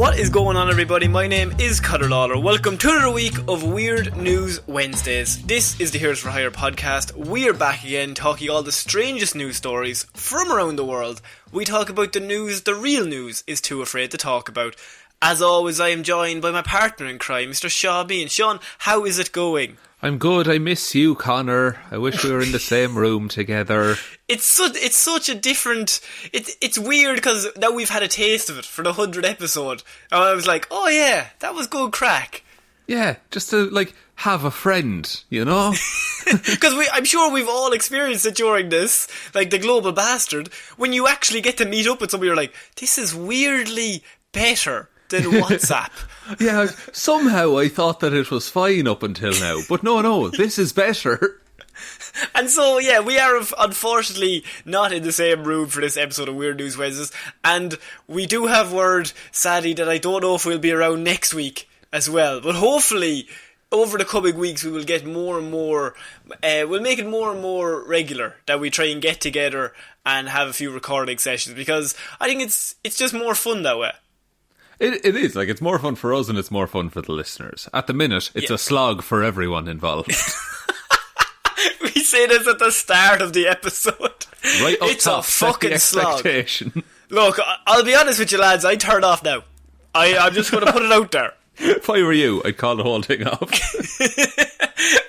What is going on, everybody? My name is Ciara Lawler. Welcome to another week of Weird News Wednesdays. This is the Heroes for Hire podcast. We're back again talking all the strangest news stories from around the world. We talk about the news the real news is too afraid to talk about. As always, I am joined by my partner in crime, Mr. Shaun Jamieson. Shaun, how is it going? I'm good. I miss you, Connor. I wish we were in the same room together. It's such a different... It's weird because now we've had a taste of it for the 100th episode. And I was like, oh yeah, that was good crack. Yeah, just to, have a friend, you know? Because I'm sure we've all experienced it during this, like the global bastard, when you actually get to meet up with somebody, you're like, this is weirdly better than WhatsApp. Yeah, somehow I thought that it was fine up until now, but no, this is better. And so, yeah, we are unfortunately not in the same room for this episode of Weird News Wednesdays, and we do have word, sadly, that I don't know if we'll be around next week as well, but hopefully, over the coming weeks, we will get more and more, we'll make it more and more regular that we try and get together and have a few recording sessions, because I think it's just more fun that way. It is, it's more fun for us and it's more fun for the listeners. At the minute, it's a slog for everyone involved. We say this at the start of the episode. Right up it's top, a fucking slog. Look, I'll be honest with you lads, I turned off now. I'm just going to put it out there. If I were you, I'd call the whole thing off.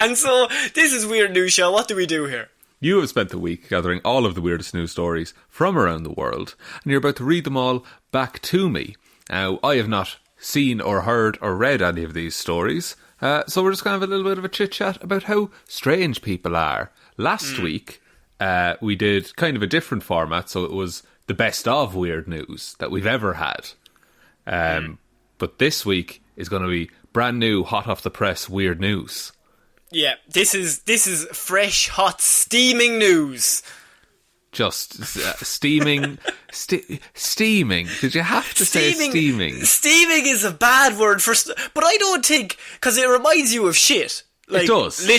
And so, this is Weird News Show. What do we do here? You have spent the week gathering all of the weirdest news stories from around the world, and you're about to read them all back to me. Now, I have not seen or heard or read any of these stories, so we're just going to have a little bit of a chit-chat about how strange people are. Last week, we did kind of a different format, so it was the best of weird news that we've ever had. But this week is going to be brand new, hot off the press weird news. Yeah, this is fresh, hot, steaming news. Just steaming. Steaming. Did you have to say steaming? Steaming is a bad word for... but I don't think... because it reminds you of shit. It does.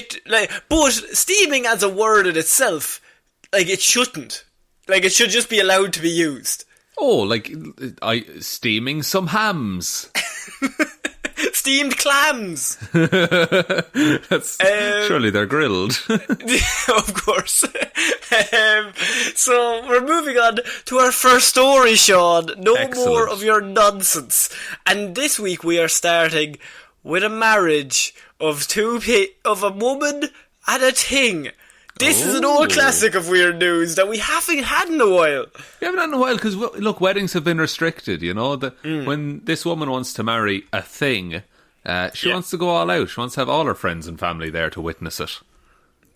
But steaming as a word in itself, it shouldn't. It should just be allowed to be used. Oh, steaming some hams. Steamed clams. Surely they're grilled. Of course. So we're moving on to our first story, Shaun. No Excellent. More of your nonsense. And this week we are starting with a marriage of of a woman and a ting. This is an old classic of weird news that we haven't had in a while. We haven't had in a while because, look, weddings have been restricted, you know. When this woman wants to marry a thing, she wants to go all out. She wants to have all her friends and family there to witness it.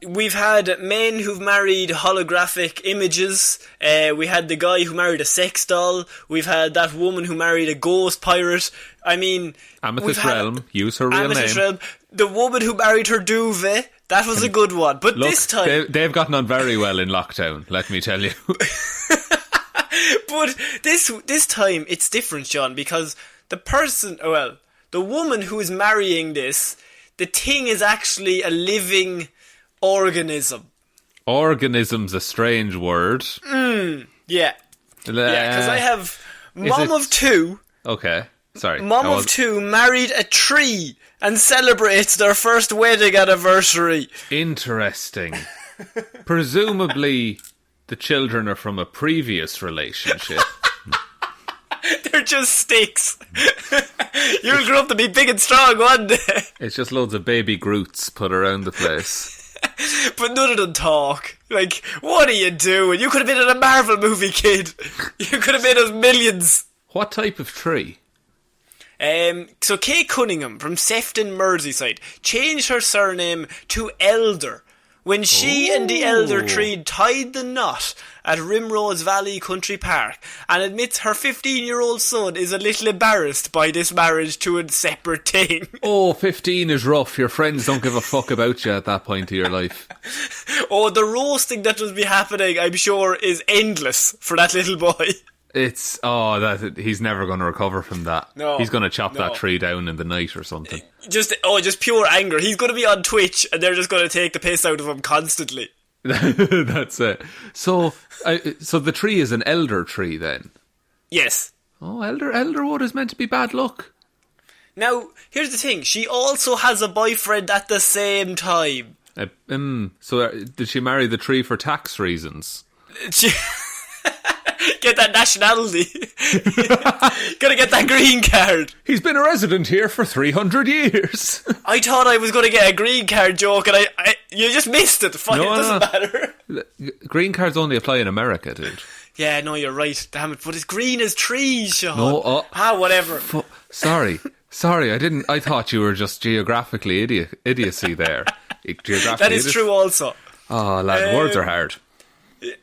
We've had men who've married holographic images. We had the guy who married a sex doll. We've had that woman who married a ghost pirate. I mean... Amethyst Realm, use her real name. Realm. The woman who married her duvet. That was a good one. But look, this time... They've gotten on very well in lockdown, let me tell you. But this time, it's different, Shaun, because the woman who is marrying this, the thing is actually a living organism. Organism's a strange word. Yeah. Yeah, because I have mom of two. Okay, sorry. Mom of two married a tree and celebrates their first wedding anniversary. Interesting. Presumably, the children are from a previous relationship. They're just sticks. You'll grow up to be big and strong one day. It's just loads of baby Groots put around the place. But none of them talk. What are you doing? You could have been in a Marvel movie, kid. You could have made us millions. What type of tree? So Kate Cunningham from Sefton, Merseyside, changed her surname to Elder when she and the elder tree tied the knot at Rimrose Valley Country Park, and admits her 15-year-old son is a little embarrassed by this marriage to a separate thing. 15 is rough. Your friends don't give a fuck about you at that point of your life. The roasting that will be happening, I'm sure, is endless for that little boy. It's he's never going to recover from that. No, he's going to chop that tree down in the night or something. Just pure anger. He's going to be on Twitch, and they're just going to take the piss out of him constantly. That's it. So the tree is an elder tree then? Yes. Oh, Elderwood is meant to be bad luck. Now, here's the thing. She also has a boyfriend at the same time. So did she marry the tree for tax reasons? She get that nationality. Gotta get that green card. He's been a resident here for 300 years. I thought I was going to get a green card joke, and you just missed it. Fine, No, it doesn't matter. Green cards only apply in America, dude. Yeah, no, you're right. Damn it. But it's green as trees, Shaun. No, whatever. Sorry, I thought you were just geographically idiocy there. That is true also. Oh, lad, words are hard.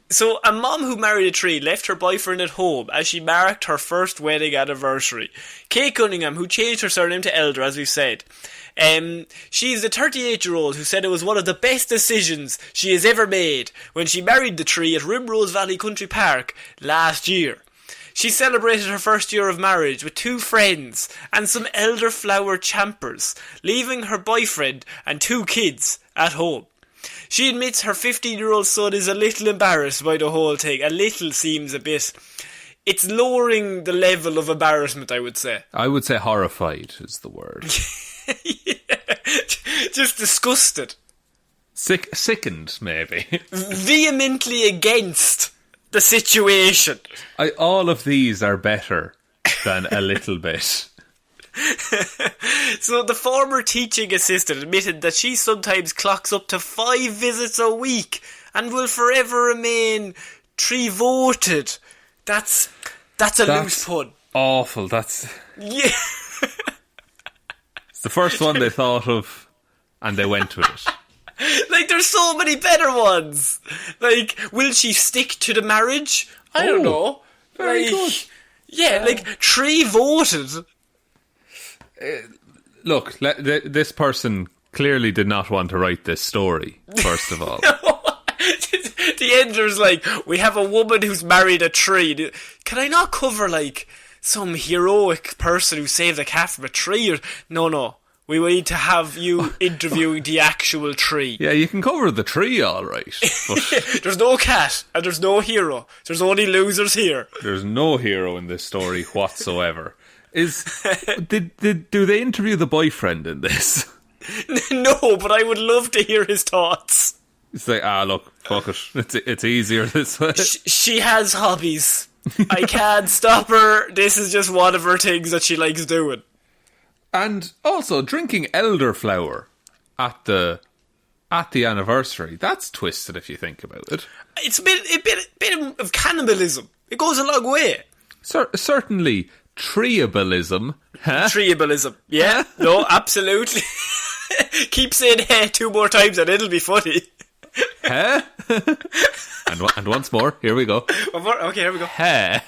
So, a mom who married a tree left her boyfriend at home as she marked her first wedding anniversary. Kate Cunningham, who changed her surname to Elder, as we've said. She's the 38-year-old who said it was one of the best decisions she has ever made when she married the tree at Rimrose Valley Country Park last year. She celebrated her first year of marriage with 2 friends and some elderflower champers, leaving her boyfriend and 2 kids at home. She admits her 15-year-old son is a little embarrassed by the whole thing. A little seems a bit... It's lowering the level of embarrassment, I would say. I would say horrified is the word. Yeah. Just disgusted. Sickened, maybe. Vehemently against the situation. All of these are better than a little bit. So the former teaching assistant admitted that she sometimes clocks up to 5 visits a week and will forever remain tree-voted. That's a loose pun. Awful. Yeah. It's the first one they thought of, and they went with it. Like, there's so many better ones. Like, will she stick to the marriage? I don't know. Very good. Yeah, tree-voted. Look, this person clearly did not want to write this story, first of all. The editor's like, we have a woman who's married a tree. Can I not cover, some heroic person who saved a cat from a tree? Or no. We need to have you interviewing the actual tree. Yeah, you can cover the tree, all right. But there's no cat, and there's no hero. There's only losers here. There's no hero in this story whatsoever. Do they interview the boyfriend in this? No, but I would love to hear his thoughts. It's like, look, fuck it. It's easier this way. She has hobbies. I can't stop her. This is just one of her things that she likes doing. And also, drinking elderflower at the anniversary, that's twisted if you think about it. It's a bit of cannibalism. It goes a long way. Certainly, treeabilism. Huh? Treeabilism, yeah. No, absolutely. Keep saying "hey" 2 more times and it'll be funny. Huh? and once more, here we go. One more? Okay, here we go. Huh?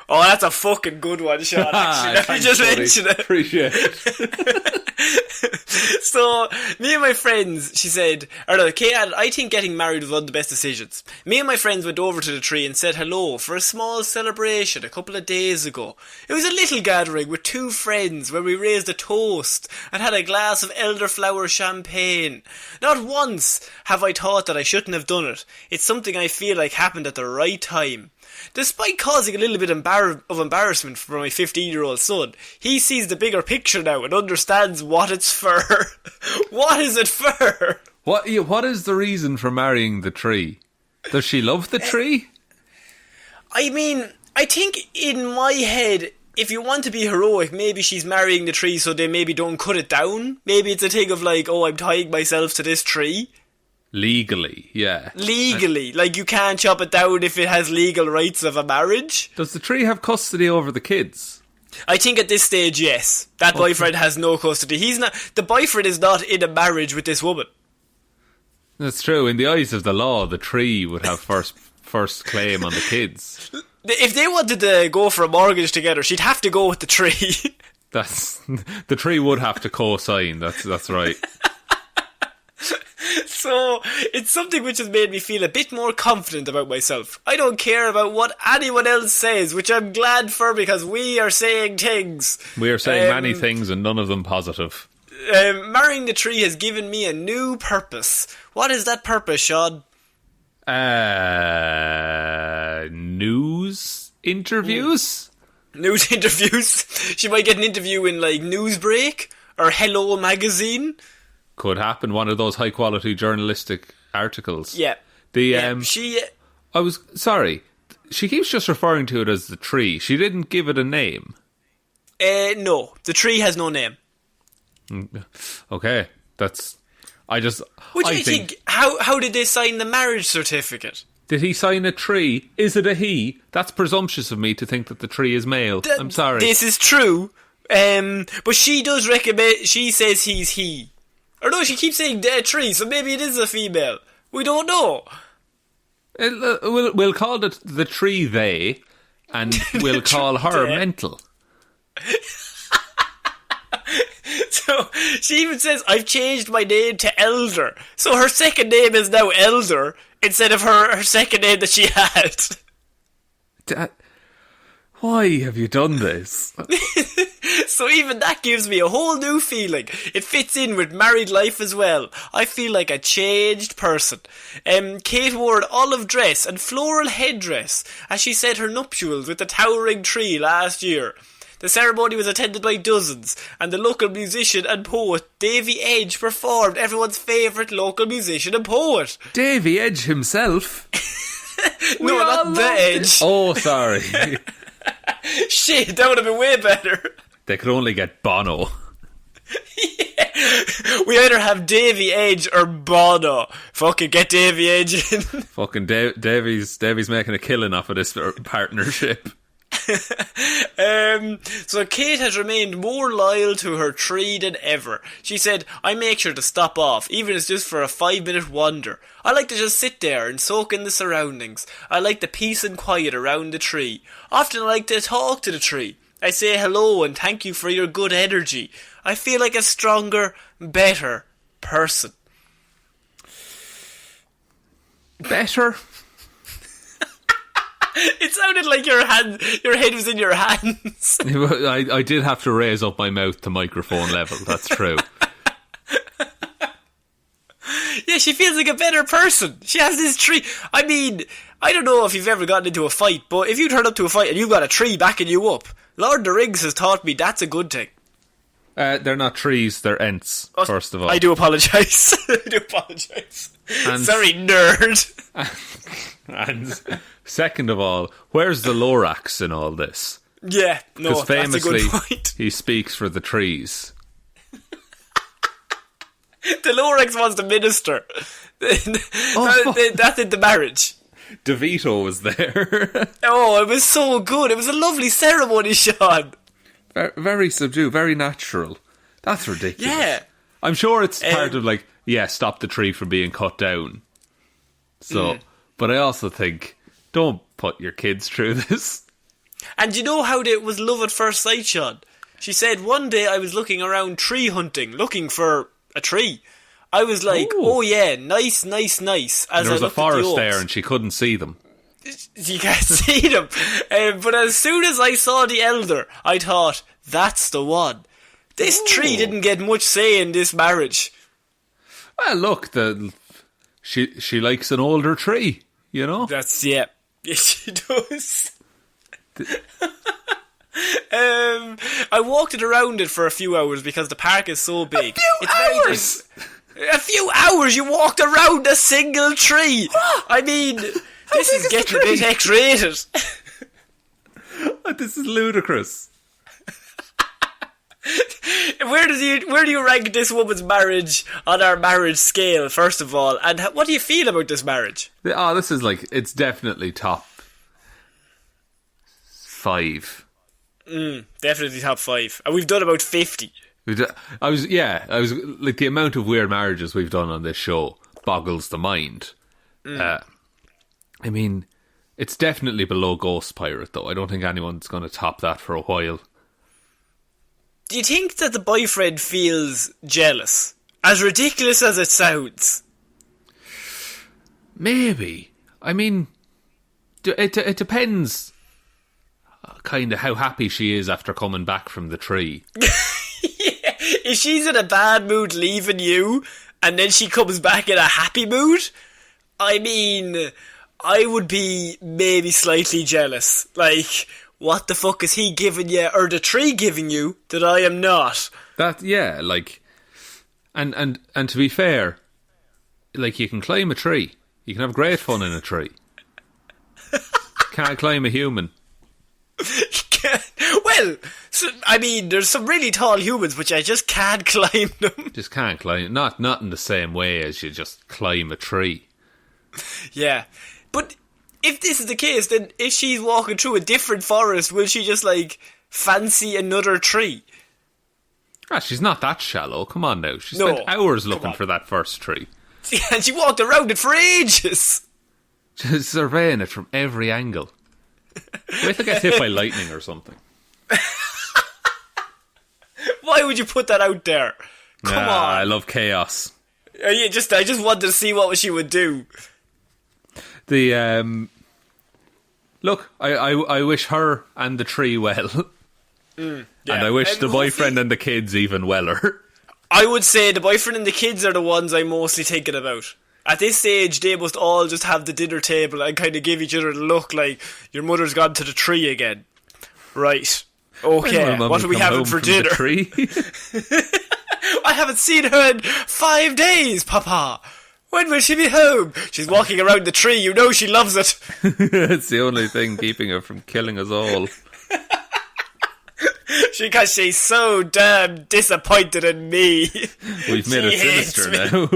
Oh, that's a fucking good one, Shaun, actually. Let me just mention it. Appreciate it. So, me and my friends, she said, Kate added, I think getting married was one of the best decisions. Me and my friends went over to the tree and said hello for a small celebration a couple of days ago. It was a little gathering with 2 friends where we raised a toast and had a glass of elderflower champagne. Not once have I thought that I shouldn't have done it. It's something I feel like happened at the right time. Despite causing a little bit of embarrassment for my 15-year-old son, he sees the bigger picture now and understands what it's for. What is it for? What is the reason for marrying the tree? Does she love the tree? I mean, I think in my head, if you want to be heroic, maybe she's marrying the tree so they maybe don't cut it down. Maybe it's a thing of I'm tying myself to this tree. Legally, yeah. Legally, you can't chop it down if it has legal rights of a marriage. Does the tree have custody over the kids? I think at this stage, yes. That boyfriend has no custody. The boyfriend is not in a marriage with this woman. That's true. In the eyes of the law, the tree would have first claim on the kids. If they wanted to go for a mortgage together, she'd have to go with the tree. The tree would have to co-sign. That's right. So, it's something which has made me feel a bit more confident about myself. I don't care about what anyone else says, which I'm glad for because we are saying things. We are saying many things and none of them positive. Marrying the tree has given me a new purpose. What is that purpose, Shaun? News interviews? News interviews. She might get an interview in, like, Newsbreak or Hello Magazine. Could happen. One of those high-quality journalistic articles. Yeah. I was... Sorry. She keeps just referring to it as the tree. She didn't give it a name. No. The tree has no name. Okay. That's... What do you think? How did they sign the marriage certificate? Did he sign a tree? Is it a he? That's presumptuous of me to think that the tree is male. I'm sorry. This is true. But she does recommend... She says he's he. Or no, she keeps saying tree, so maybe it is a female. We don't know. We'll call it the tree they, and we'll call her mental. So she even says, I've changed my name to Elder. So her second name is now Elder instead of her second name that she had. Why have you done this? So even that gives me a whole new feeling. It fits in with married life as well. I feel like a changed person. Kate wore an olive dress and floral headdress as she said her nuptials with the towering tree last year. The ceremony was attended by dozens, and the local musician and poet Davy Edge performed, everyone's favourite local musician and poet. Davy Edge himself? No, not the Edge. Oh, sorry. Shit, that would have been way better. They could only get Bono. Yeah. We either have Davy Edge or Bono. Fucking get Davy Edge in. Fucking Davy's making a killing off of this partnership. So Kate has remained more loyal to her tree than ever. She said, I make sure to stop off, even if it's just for a 5-minute wander. I like to just sit there and soak in the surroundings. I like the peace and quiet around the tree. Often I like to talk to the tree. I say hello and thank you for your good energy. I feel like a stronger, better person. Better? It sounded like your head was in your hands. I did have to raise up my mouth to microphone level, that's true. Yeah, she feels like a better person. She has this tree. I mean, I don't know if you've ever gotten into a fight, but if you turn up to a fight and you've got a tree backing you up, Lord of the Rings has taught me that's a good thing. They're not trees, they're ents, first of all. I do apologise. Sorry, nerd. And second of all, where's the Lorax in all this? Yeah, no, that's a good point. He speaks for the trees. The Lorax wants to minister. That's in the marriage. DeVito was there. Oh, it was so good. It was a lovely ceremony, Shaun. Very subdued, very natural. That's ridiculous. Yeah. I'm sure it's part of stop the tree from being cut down. So, but I also think, don't put your kids through this. And you know how it was love at first sight, Shaun? She said, one day I was looking around tree hunting, looking for a tree. I was like, oh yeah, nice. As there was a forest there and she couldn't see them. You can't see them. But as soon as I saw the elder, I thought, that's the one. This tree didn't get much say in this marriage. Well, look, she likes an older tree, you know? Yeah. Yes, she does. I walked it around it for a few hours because the park is so big. A few hours you walked around a single tree. I mean, this is getting a bit X-rated. This is ludicrous. Where do you rank this woman's marriage on our marriage scale, first of all? And what do you feel about this marriage? Oh, this is it's definitely top 5. Definitely top 5. And we've done about 50. I was like, the amount of weird marriages we've done on this show boggles the mind. I mean, it's definitely below Ghost Pirate, though. I don't think anyone's going to top that for a while. Do you think that the boyfriend feels jealous? As ridiculous as it sounds. Maybe. I mean, it depends kind of how happy she is after coming back from the tree. Yeah. If she's in a bad mood leaving you, and then she comes back in a happy mood, I mean, I would be maybe slightly jealous. Like, what the fuck is he giving you, or the tree giving you, that I am not? That, yeah, like... And to be fair, like, you can climb a tree. You can have great fun in a tree. Can't climb a human. Well, so, I mean, there's some really tall humans, which I just can't climb them. Just can't climb. Not in the same way as you just climb a tree. Yeah. But if this is the case, then if she's walking through a different forest, will she just, like, fancy another tree? Ah, she's not that shallow. Come on now. She spent hours looking for that first tree. And she walked around it for ages. Just surveying it from every angle. Wait till it gets hit by lightning or something. Why would you put that out there? Come on. I love chaos. I just wanted to see what she would do. Look, I wish her and the tree well. Yeah. And I wish the boyfriend and the kids even weller. I would say the boyfriend and the kids are the ones I'm mostly thinking about. At this stage, they must all just have the dinner table and kind of give each other the look like, your mother's gone to the tree again. Right. Okay, what are we having for dinner? I haven't seen her in 5 days, Papa. When will she be home? She's walking around the tree, you know she loves it. It's the only thing keeping her from killing us all. Because she's so damn disappointed in me. We've made it sinister now.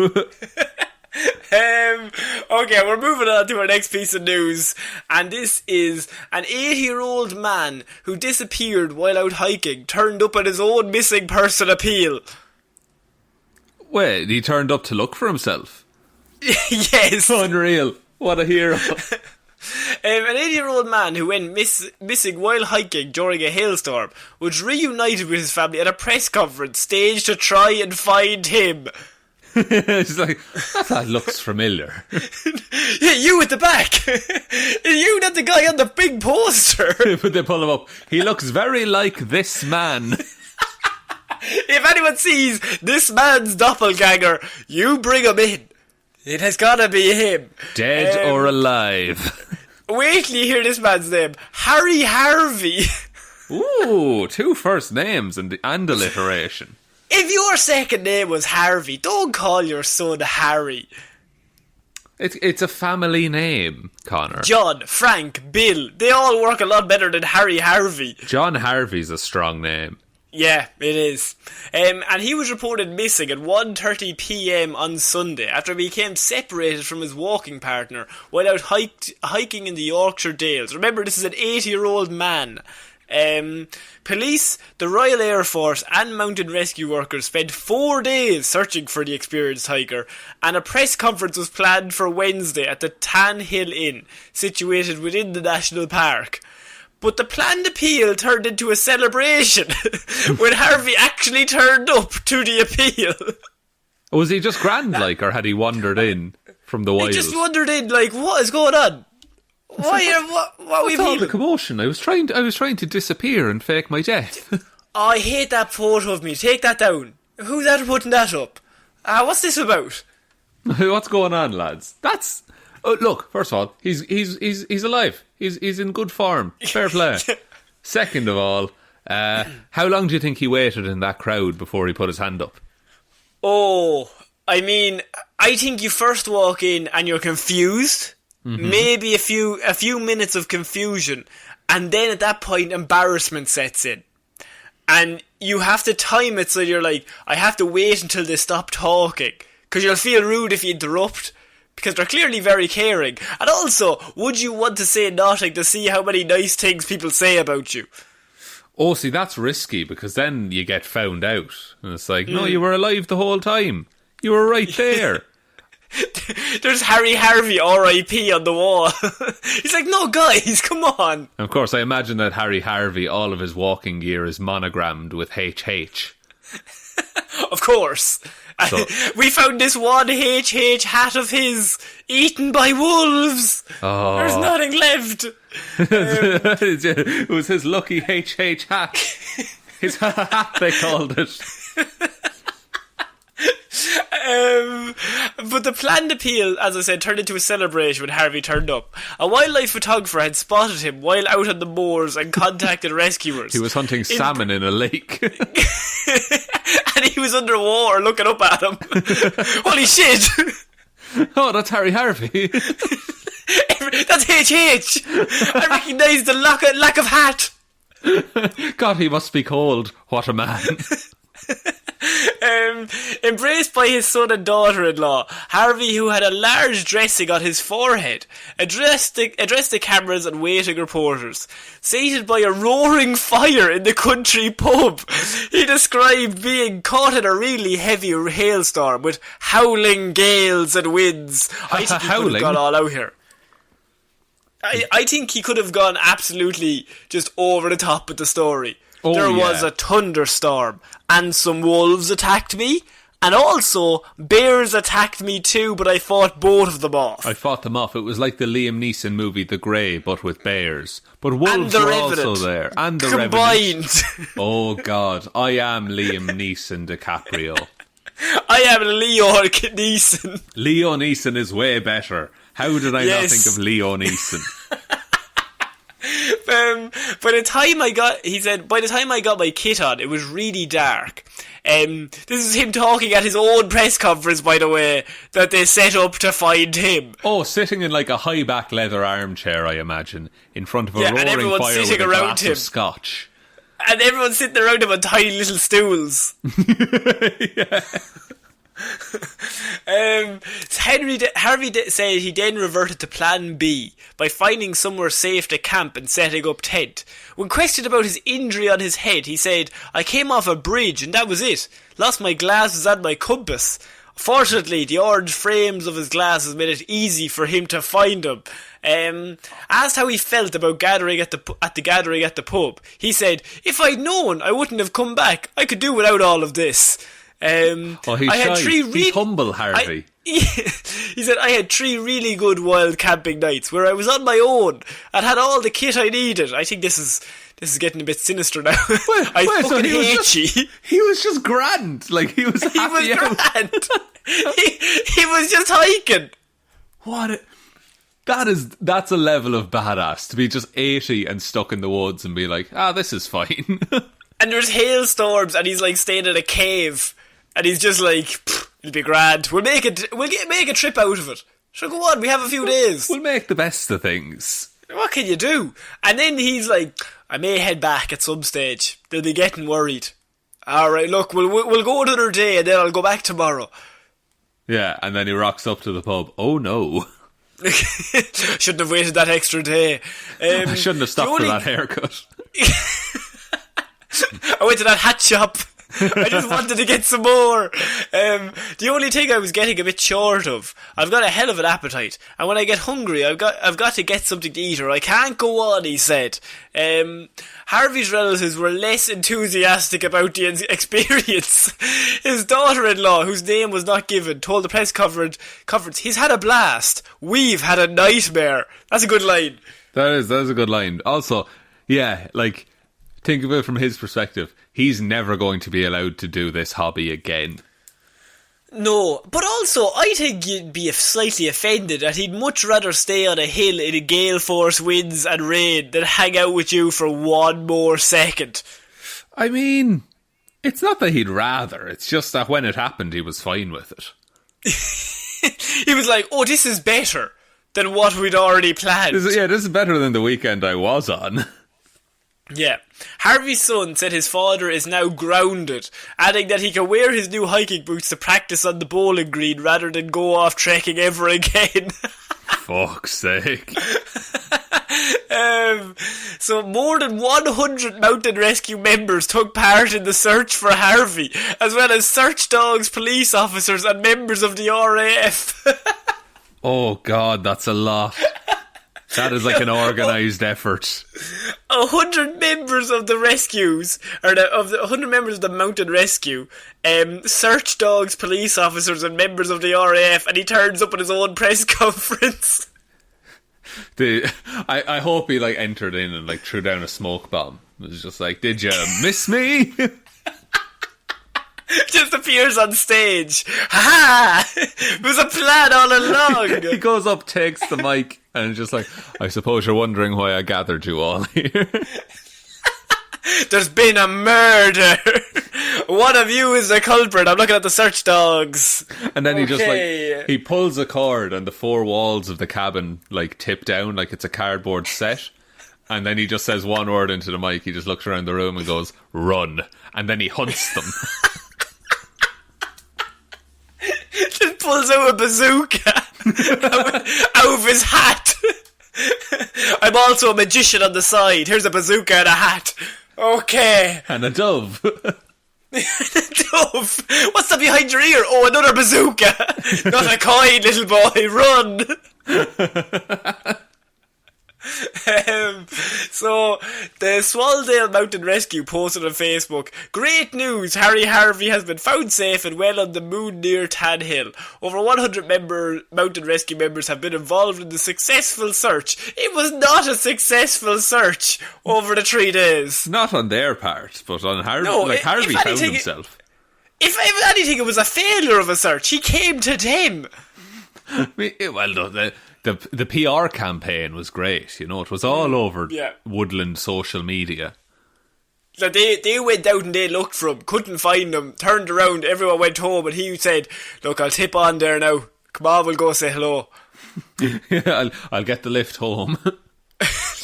Okay, we're moving on to our next piece of news, and this is an 80-year-old man who disappeared while out hiking turned up at his own missing person appeal. Wait, he turned up to look for himself? Yes. Unreal. What a hero. An 80-year-old man who went missing while hiking during a hailstorm was reunited with his family at a press conference staged to try and find him. She's like, that looks familiar. Yeah, you at the back. You not the guy on the big poster. But they pull him up. He looks very like this man. If anyone sees this man's doppelganger, you bring him in. It has gotta be him. Dead or alive. Wait till you hear this man's name. Harry Harvey. Ooh, 2 first names and alliteration. If your second name was Harvey, don't call your son Harry. It's a family name, Connor. John, Frank, Bill, they all work a lot better than Harry Harvey. John Harvey's a strong name. Yeah, it is. And he was reported missing at 1:30 p.m. on Sunday after he became separated from his walking partner while out hiking in the Yorkshire Dales. Remember, this is an 80-year-old man. Police, the Royal Air Force and mountain rescue workers spent 4 days searching for the experienced hiker, and a press conference was planned for Wednesday at the Tan Hill Inn, situated within the national park. But the planned appeal turned into a celebration when Harvey actually turned up to the appeal. Was he just grand, like, or had he wandered in from the wild? He just wandered in, like, what is going on? What are we What's all appealing? the commotion? I was trying to disappear and fake my death. Oh, I hate that photo of me. Take that down. Who's that putting that up? What's this about? What's going on, lads? That's... look, first of all, he's alive. He's in good form. Fair play. Second of all, how long do you think he waited in that crowd before he put his hand up? Oh, I mean, I think you first walk in and you're confused. Mm-hmm. Maybe a few minutes of confusion, and then at that point embarrassment sets in. And you have to time it so you're like, I have to wait until they stop talking, because you'll feel rude if you interrupt, because they're clearly very caring. And also, would you want to say nothing to see how many nice things people say about you? Oh, see, that's risky, because then you get found out. And it's like, no, you were alive the whole time. You were right there. There's Harry Harvey R.I.P. on the wall. He's like, no, guys, come on. And of course, I imagine that Harry Harvey, all of his walking gear is monogrammed with HH. Of course. So, we found this one HH hat of his eaten by wolves. Oh. There's nothing left. It was his lucky HH hat. His hat, they called it. But the planned appeal, as I said, turned into a celebration when Harvey turned up. A wildlife photographer had spotted him while out on the moors and contacted rescuers. He was hunting salmon in a lake. And he was underwater looking up at him. Holy shit! Oh, that's Harry Harvey. That's HH! I recognise the lack of hat! God, he must be cold. What a man. Embraced by his son and daughter-in-law, Harvey, who had a large dressing on his forehead, addressed the cameras and waiting reporters. Seated by a roaring fire in the country pub, he described being caught in a really heavy hailstorm with howling gales and winds. I think he could have gone all out here. I think he could have gone absolutely just over the top with the story. Oh, there was a thunderstorm, and some wolves attacked me, and also bears attacked me too, but I fought both of them off. I fought them off. It was like the Liam Neeson movie The Grey, but with bears. But wolves were also there. And the combined. Revenant. Oh God, I am Liam Neeson DiCaprio. I am Leo Neeson. Leo Neeson is way better. How did I not think of Leo Neeson? By the time I got my kit on, it was really dark. This is him talking at his own press conference, by the way, that they set up to find him. Oh, sitting in like a high back leather armchair, I imagine, in front of a roaring fire with a glass of scotch. And everyone's sitting around him on tiny little stools. Yeah. Harvey said he then reverted to plan B by finding somewhere safe to camp and setting up tent. When questioned about his injury on his head, he said, "I came off a bridge and that was it. Lost my glasses and my compass. Fortunately, the orange frames of his glasses made it easy for him to find them." Asked how he felt about gathering at the pub, he said, "If I'd known, I wouldn't have come back. I could do without all of this." He's he's humble, Harvey. He said, "I had 3 really good wild camping nights where I was on my own and had all the kit I needed." I think this is getting a bit sinister now. I fucking hate you. He was just grand. Like, he was happy. He was grand. he was just hiking. That's a level of badass, to be just 80 and stuck in the woods and be like, this is fine. And there's hailstorms and he's like staying in a cave. And he's just like, it'll be grand. We'll make a trip out of it. So go on, we have a few days. We'll make the best of things. What can you do? And then he's like, I may head back at some stage. They'll be getting worried. Alright, look, we'll go another day and then I'll go back tomorrow. Yeah, and then he rocks up to the pub. Oh no. Shouldn't have waited that extra day. I shouldn't have stopped for that haircut. I went to that hat shop. I just wanted to get some more. The only thing I was getting a bit short of, I've got a hell of an appetite, and when I get hungry, I've got to get something to eat, or I can't go on. He said. Harvey's relatives were less enthusiastic about the experience. His daughter-in-law, whose name was not given, told the press conference, "He's had a blast. We've had a nightmare." That's a good line. That is a good line. Also, yeah, like, think of it from his perspective. He's never going to be allowed to do this hobby again. No, but also, I think you'd be slightly offended that he'd much rather stay on a hill in a gale force winds and rain than hang out with you for one more second. I mean, it's not that he'd rather, it's just that when it happened, he was fine with it. He was like, oh, this is better than what we'd already planned. This is better than the weekend I was on. Yeah. Harvey's son said his father is now grounded, adding that he can wear his new hiking boots to practice on the bowling green rather than go off trekking ever again. Fuck's sake. So more than 100 mountain rescue members took part in the search for Harvey, as well as search dogs, police officers and members of the RAF. Oh God, that's a lot. That is like an organised effort. 100 members of the rescues, or 100 members of the mountain rescue, search dogs, police officers and members of the RAF, and he turns up at his own press conference. I hope he like entered in and like threw down a smoke bomb. It was just like, did you miss me? Just appears on stage. Ha! It was a plan all along. He goes up, takes the mic, and just like, I suppose you're wondering why I gathered you all here. There's been a murder. One of you is the culprit. I'm looking at the search dogs. And then he just like, he pulls a cord and the four walls of the cabin like tip down like it's a cardboard set. And then he just says one word into the mic. He just looks around the room and goes, run. And then he hunts them. Just pulls out a bazooka out of his hat. I'm also a magician on the side. Here's a bazooka and a hat. Okay. And a dove. Dove. What's that behind your ear? Oh, another bazooka. Not a coin, little boy. Run. So the Swalldale Mountain Rescue posted on Facebook, great news, Harry Harvey has been found safe and well on the moon near Tan Hill. Over 100 mountain rescue members have been involved in the successful search. It was not a successful search over the 3 days. Not on their part, but on Harvey. No, Harvey found himself. If anything, it was a failure of a search. He came to them. Well, the PR campaign was great, you know, it was all over Woodland social media. So they went out and they looked for him, couldn't find him, turned around, everyone went home, and he said, look, I'll tip on there now. Come on, we'll go say hello. Yeah, I'll get the lift home.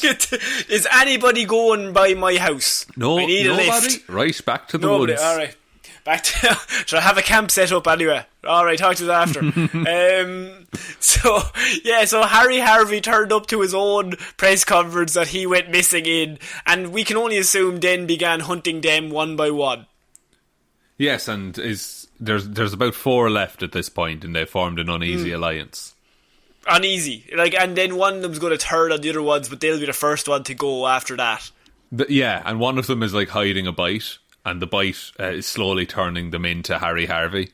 Is anybody going by my house? No, I need nobody. A lift. Right, back to the woods. Alright. Back to... Should I have a camp set up anyway? Alright, talk to you after. So Harry Harvey turned up to his own press conference that he went missing in, and we can only assume Den began hunting them one by one. Yes, and there's about 4 left at this point, and they formed an uneasy alliance. Uneasy. And then one of them's going to turn on the other ones, but they'll be the first one to go after that. And one of them is like hiding a bite, and the bite is slowly turning them into Harry Harvey.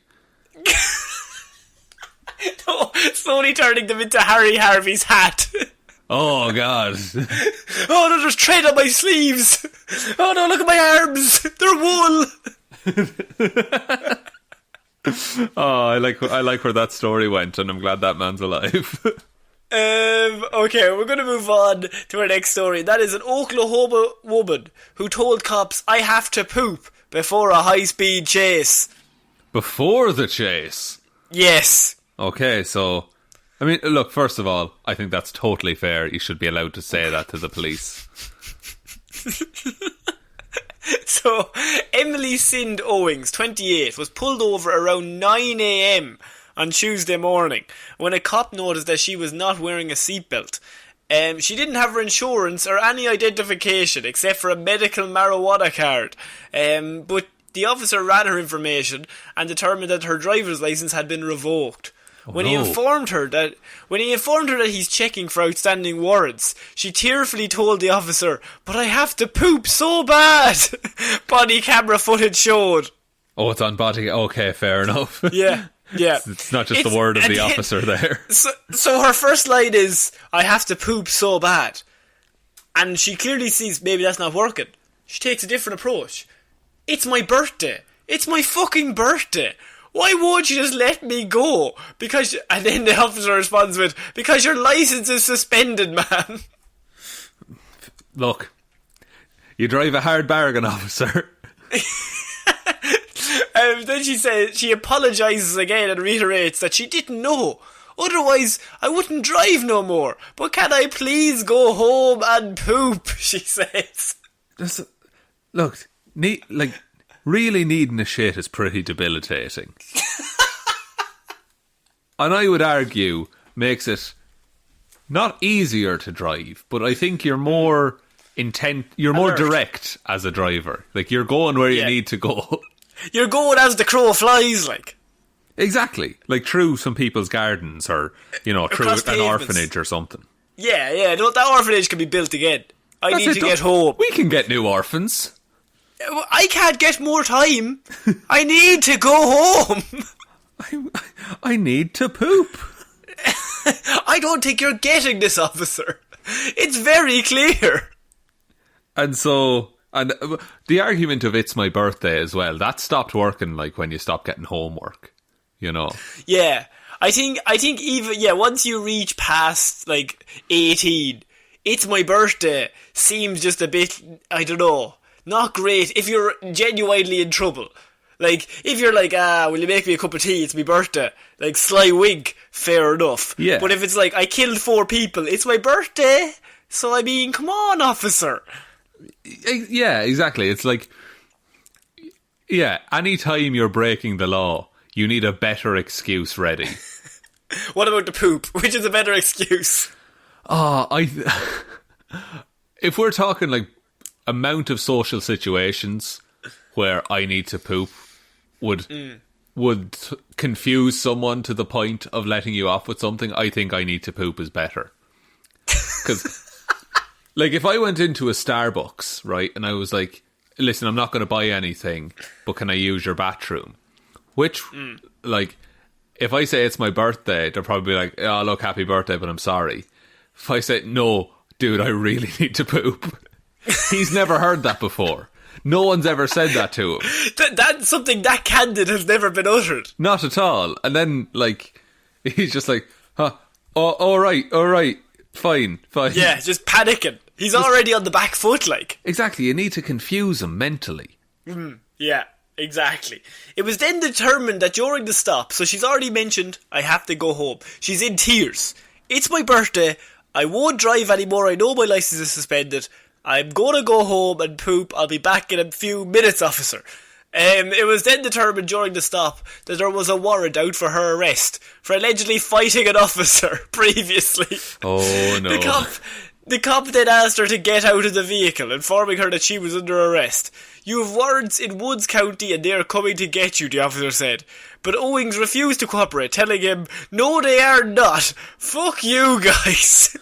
No, slowly turning them into Harry Harvey's hat. Oh, God. Oh, no, there's thread on my sleeves. Oh, no, look at my arms. They're wool. Oh, I like where that story went, and I'm glad that man's alive. Okay, we're going to move on to our next story. That is an Oklahoma woman who told cops, I have to poop, before a high-speed chase. Before the chase? Yes. Okay, so... I mean, look, first of all, I think that's totally fair. You should be allowed to say that to the police. So, Emily Sind Owings, 28, was pulled over around 9 a.m. on Tuesday morning when a cop noticed that she was not wearing a seatbelt. She didn't have her insurance or any identification except for a medical marijuana card. But the officer ran her information and determined that her driver's license had been revoked. When he informed her that he's checking for outstanding warrants, she tearfully told the officer, "But I have to poop so bad." Body camera footage showed. Oh, it's on body. Okay, fair enough. Yeah. It's not just the word of the officer there. So her first line is, "I have to poop so bad," and she clearly sees maybe that's not working. She takes a different approach. It's my birthday. It's my fucking birthday. Why won't you just let me go? And then the officer responds with, "Because your license is suspended, man." Look, you drive a hard bargain, officer. Then she apologises again and reiterates that she didn't know. Otherwise, I wouldn't drive no more. But can I please go home and poop? She says. Look, really needing a shit is pretty debilitating. And I would argue makes it not easier to drive, but I think you're more more direct as a driver. Like, you're going where you need to go. You're going as the crow flies, like. Exactly. Like through some people's gardens or, through an orphanage or something. Yeah. No, that orphanage can be built again. I need to get home. We can get new orphans. I can't get more time. I need to go home. I need to poop. I don't think you're getting this, officer. It's very clear. And so, And the argument of it's my birthday as well, that stopped working like when you stopped getting homework, you know. Yeah. I think even, once you reach past, like, 18, it's my birthday seems just a bit, I don't know, not great if you're genuinely in trouble. Like, if you're like, will you make me a cup of tea? It's my birthday. Like, sly wink, fair enough. Yeah. But if it's like, I killed 4 people, it's my birthday, so I mean, come on, officer. Yeah, exactly. It's like, yeah, any time you're breaking the law, you need a better excuse ready. What about the poop? Which is a better excuse? If we're talking like amount of social situations where I need to poop would confuse someone to the point of letting you off with something, I think I need to poop is better. Because, like, if I went into a Starbucks, right, and I was like, listen, I'm not going to buy anything, but can I use your bathroom? Which, like, if I say it's my birthday, they're probably like, oh, look, happy birthday, but I'm sorry. If I say, no, dude, I really need to poop. He's never heard that before. No one's ever said that to him. That's something that candid has never been uttered. Not at all. And then, like, he's just like, all right, fine. Yeah, just panicking. He's already on the back foot, like. Exactly, you need to confuse him mentally. Yeah, exactly. It was then determined that during the stop, so she's already mentioned, I have to go home. She's in tears. It's my birthday. I won't drive anymore. I know my license is suspended. I'm gonna go home and poop. I'll be back in a few minutes, officer. It was then determined during the stop that there was a warrant out for her arrest for allegedly fighting an officer previously. Oh, no. The cop then asked her to get out of the vehicle, informing her that she was under arrest. You have warrants in Woods County and they are coming to get you, the officer said. But Owings refused to cooperate, telling him, no, they are not. Fuck you guys.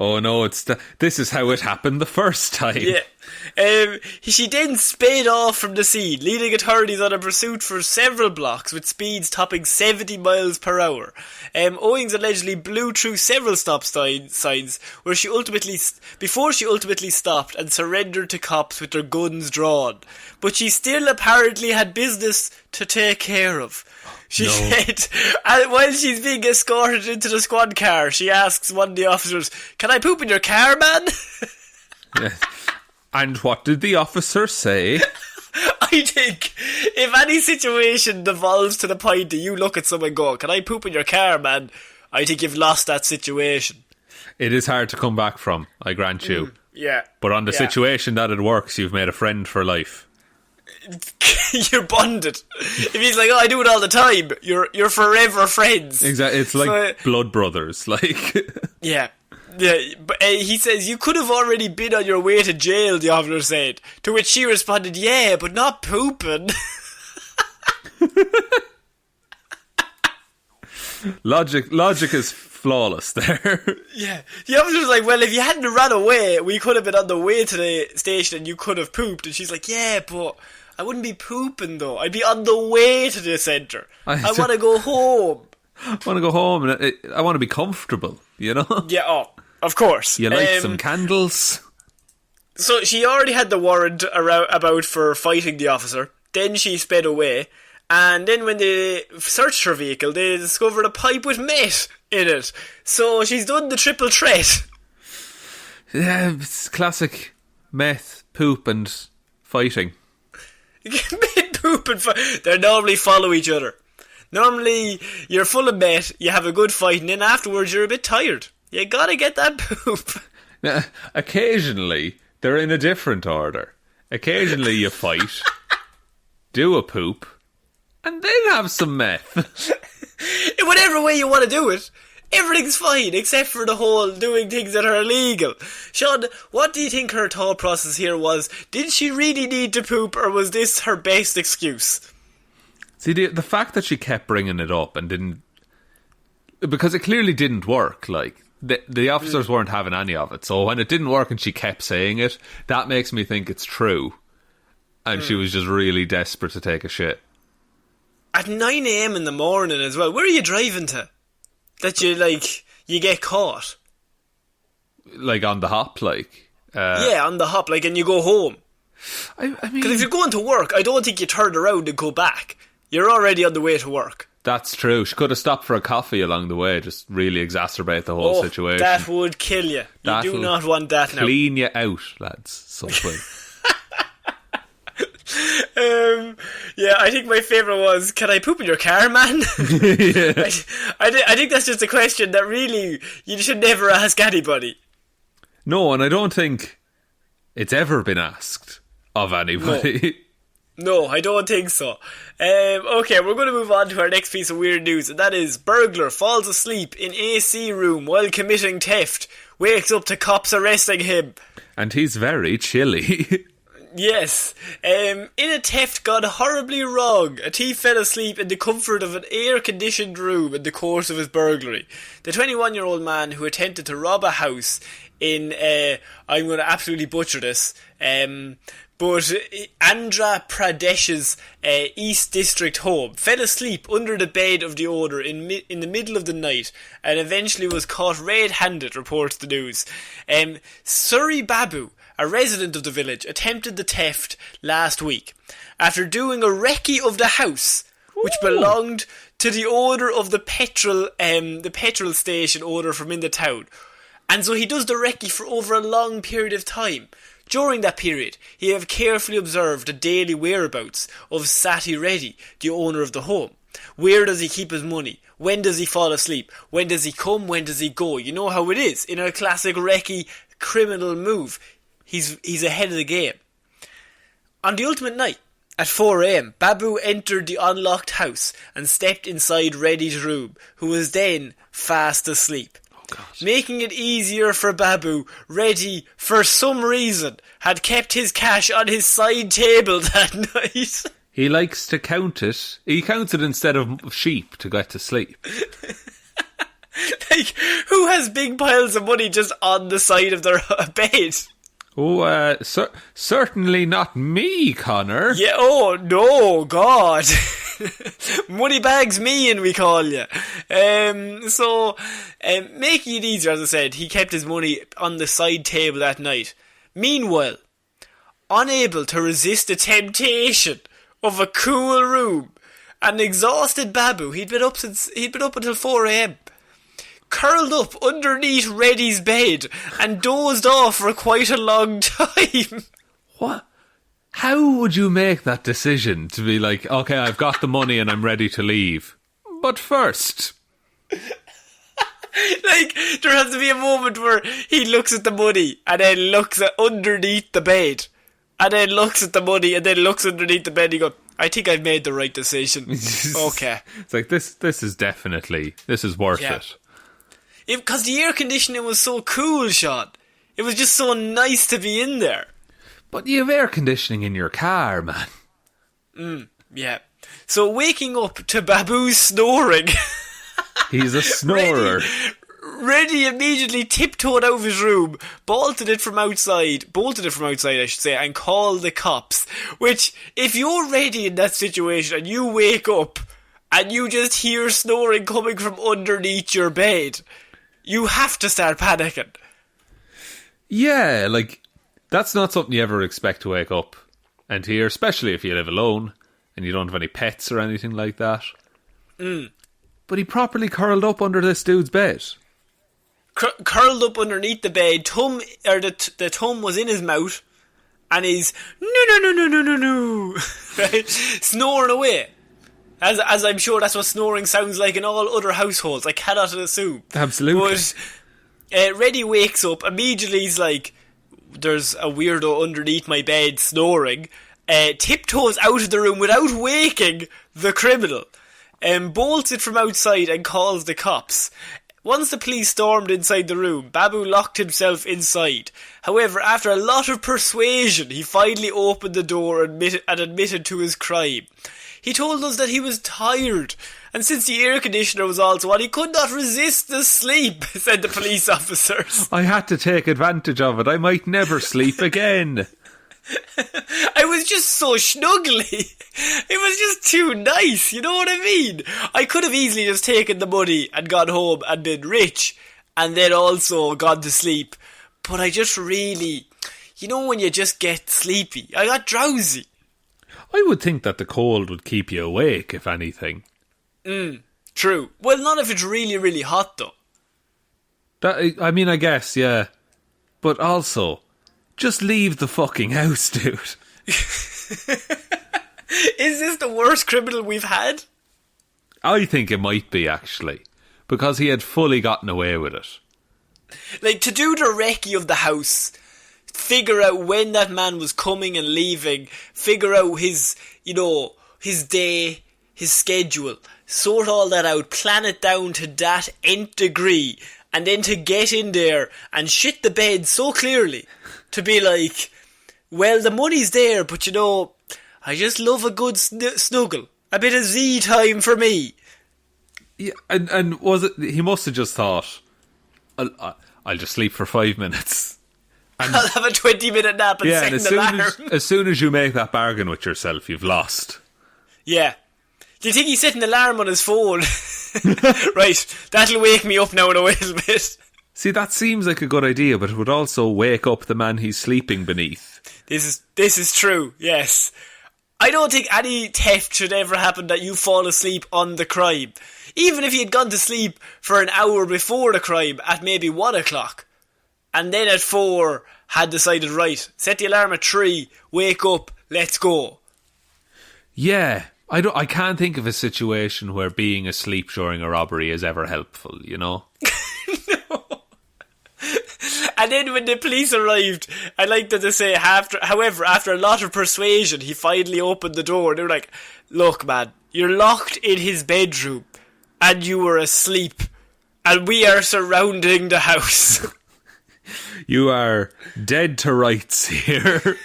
Oh no, this is how it happened the first time. Yeah. She then sped off from the scene, leading authorities on a pursuit for several blocks with speeds topping 70 miles per hour. Owings allegedly blew through several stop signs where before she ultimately stopped and surrendered to cops with their guns drawn. But she still apparently had business to take care of. She said, and while she's being escorted into the squad car, she asks one of the officers, can I poop in your car, man? Yeah. And what did the officer say? I think if any situation devolves to the point that you look at someone and go, can I poop in your car, man? I think you've lost that situation. It is hard to come back from, I grant you. Yeah. But on the situation that it works, you've made a friend for life. You're bonded. If he's like, I do it all the time, you're forever friends. Exactly. It's like blood brothers. Like, yeah. But he says, you could have already been on your way to jail, the officer said. To which she responded, yeah, but not pooping. Logic is flawless there. Yeah. The officer's like, well, if you hadn't run away, we could have been on the way to the station and you could have pooped. And she's like, yeah, but I wouldn't be pooping though. I'd be on the way to the centre. I want to go home. I want to go home and I want to be comfortable, you know? Yeah, of course. You light some candles. So she already had the warrant about for fighting the officer. Then she sped away. And then when they searched her vehicle, they discovered a pipe with meth in it. So she's done the triple threat. Yeah, it's classic meth, poop and fighting. Meth, poop and fight. They normally follow each other. Normally, you're full of meth, you have a good fight, and then afterwards you're a bit tired. You gotta get that poop. Now, occasionally, they're in a different order. Occasionally you fight, do a poop, and then have some meth. In whatever way you want to do it, everything's fine, except for the whole doing things that are illegal. Shaun, what do you think her thought process here was? Did she really need to poop, or was this her best excuse? See, the fact that she kept bringing it up and didn't... Because it clearly didn't work, like... The officers weren't having any of it, so when it didn't work and she kept saying it, that makes me think it's true. And she was just really desperate to take a shit. At 9 a.m. in the morning as well, where are you driving to? That you get caught? Like on the hop, like... yeah, on the hop, and you go home. I mean... Because if you're going to work, I don't think you turn around and go back. You're already on the way to work. That's true. She could have stopped for a coffee along the way, just really exact the whole situation. That would kill you. You do not want that now. Clean you out, lads. Something. Yeah, I think my favourite was, can I poop in your car, man? Yeah. I think that's just a question that really you should never ask anybody. No, and I don't think it's ever been asked of anybody. No, I don't think so. Okay, we're going to move on to our next piece of weird news, and that is burglar falls asleep in AC room while committing theft, wakes up to cops arresting him. And he's very chilly. Yes. In a theft gone horribly wrong, a thief fell asleep in the comfort of an air-conditioned room in the course of his burglary. The 21-year-old man who attempted to rob a house in, I'm going to absolutely butcher this, but Andhra Pradesh's East District home fell asleep under the bed of the owner in the middle of the night and eventually was caught red-handed, reports the news. Suri Babu, a resident of the village, attempted the theft last week after doing a recce of the house, which belonged to the owner of the petrol station owner from in the town. And so he does the recce for over a long period of time. During that period, he have carefully observed the daily whereabouts of Sati Reddy, the owner of the home. Where does he keep his money? When does he fall asleep? When does he come? When does he go? You know how it is. In a classic recce criminal move, he's ahead of the game. On the ultimate night, at 4 a.m, Babu entered the unlocked house and stepped inside Reddy's room, who was then fast asleep. God. Making it easier for Babu, Reddy, for some reason, had kept his cash on his side table that night. He likes to count it. He counts it instead of sheep to get to sleep. Like, who has big piles of money just on the side of their bed? Oh, certainly not me, Connor. Yeah, oh, no, God. Moneybags me and we call you. Making it easier, as I said, he kept his money on the side table that night. Meanwhile, unable to resist the temptation of a cool room, an exhausted Babu, he'd been up until 4 a.m, curled up underneath Reddy's bed and dozed off for quite a long time. What? How would you make that decision to be like, okay, I've got the money and I'm ready to leave, but first... Like, there has to be a moment where he looks at the money and then looks at underneath the bed and then looks at the money and then looks underneath the bed and he goes, I think I've made the right decision. Okay. It's like, this is worth it. Because the air conditioning was so cool, Shaun. It was just so nice to be in there. But you have air conditioning in your car, man. Yeah. So waking up to Babu's snoring. He's a snorer. Reddy immediately tiptoed out of his room, bolted it from outside, I should say, and called the cops. Which, if you're Reddy in that situation and you wake up and you just hear snoring coming from underneath your bed, you have to start panicking. Yeah, like, that's not something you ever expect to wake up and hear, especially if you live alone and you don't have any pets or anything like that. But he properly curled up under this dude's bed. Curled up underneath the bed, the thumb was in his mouth, and he's no, right? Snoring away. As I'm sure that's what snoring sounds like in all other households. I cannot assume. Absolutely. But Reddy wakes up, immediately he's like, there's a weirdo underneath my bed snoring, tiptoes out of the room without waking the criminal, bolts it from outside and calls the cops. Once the police stormed inside the room, Babu locked himself inside. However, after a lot of persuasion, he finally opened the door and admitted to his crime. He told us that he was tired, and since the air conditioner was also on, he could not resist the sleep, said the police officers. I had to take advantage of it. I might never sleep again. I was just so snuggly. It was just too nice, you know what I mean? I could have easily just taken the money and gone home and been rich, and then also gone to sleep. But I just really... you know when you just get sleepy? I got drowsy. I would think that the cold would keep you awake, if anything. True. Well, not if it's really, really hot, though. I mean, I guess, yeah. But also, just leave the fucking house, dude. Is this the worst criminal we've had? I think it might be, actually. Because he had fully gotten away with it. Like, to do the recce of the house, figure out when that man was coming and leaving, figure out his, his day, his schedule, sort all that out, plan it down to that nth degree, and then to get in there and shit the bed so clearly, to be like, well, the money's there, but I just love a good snuggle. A bit of Z time for me. Yeah, and was it, he must have just thought, I'll just sleep for 5 minutes. And I'll have a 20-minute nap and set an alarm. As soon as you make that bargain with yourself, you've lost. Yeah. Do you think he set an alarm on his phone? Right, that'll wake me up now in a little bit. See, that seems like a good idea, but it would also wake up the man he's sleeping beneath. This is true, yes. I don't think any theft should ever happen that you fall asleep on the crime. Even if you had gone to sleep for an hour before the crime at maybe 1 o'clock, and then at 4 had decided, right, set the alarm at 3, wake up, let's go. Yeah, I can't think of a situation where being asleep during a robbery is ever helpful, No. And then when the police arrived, I like that they say, after a lot of persuasion, he finally opened the door. They were like, look, man, you're locked in his bedroom, and you were asleep, and we are surrounding the house. You are dead to rights here.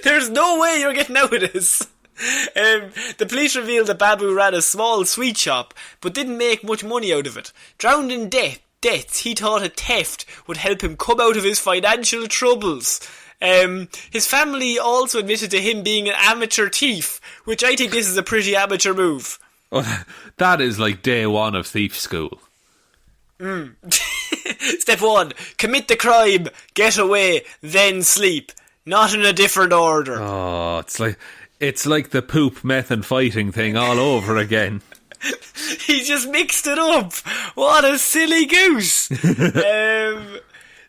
There's no way you're getting out of this. The police revealed that Babu ran a small sweet shop, but didn't make much money out of it. Drowned in debts, he thought a theft would help him come out of his financial troubles. His family also admitted to him being an amateur thief, which I think this is a pretty amateur move. Oh, that is like day one of thief school. Step 1, commit the crime, get away, then sleep. Not in a different order. Oh, it's like the poop, meth and fighting thing all over again. He just mixed it up. What a silly goose.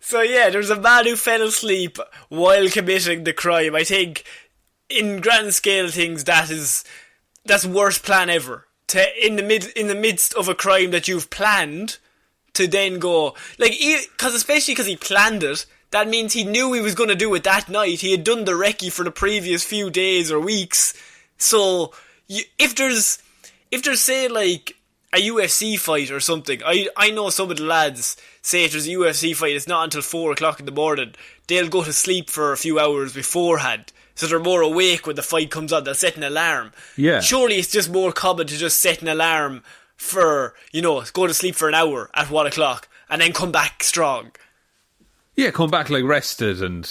So yeah, there's a man who fell asleep while committing the crime. I think, in grand scale things, that's worst plan ever. In the midst of a crime that you've planned, to then go, like, especially because he planned it, that means he knew he was going to do it that night. He had done the recce for the previous few days or weeks. So, if there's say, like, a UFC fight or something, I know some of the lads say if there's a UFC fight, it's not until 4 o'clock in the morning. They'll go to sleep for a few hours beforehand, so they're more awake when the fight comes on. They'll set an alarm. Yeah. Surely it's just more common to just set an alarm for, go to sleep for an hour at 1 o'clock and then come back strong. Yeah, come back like rested and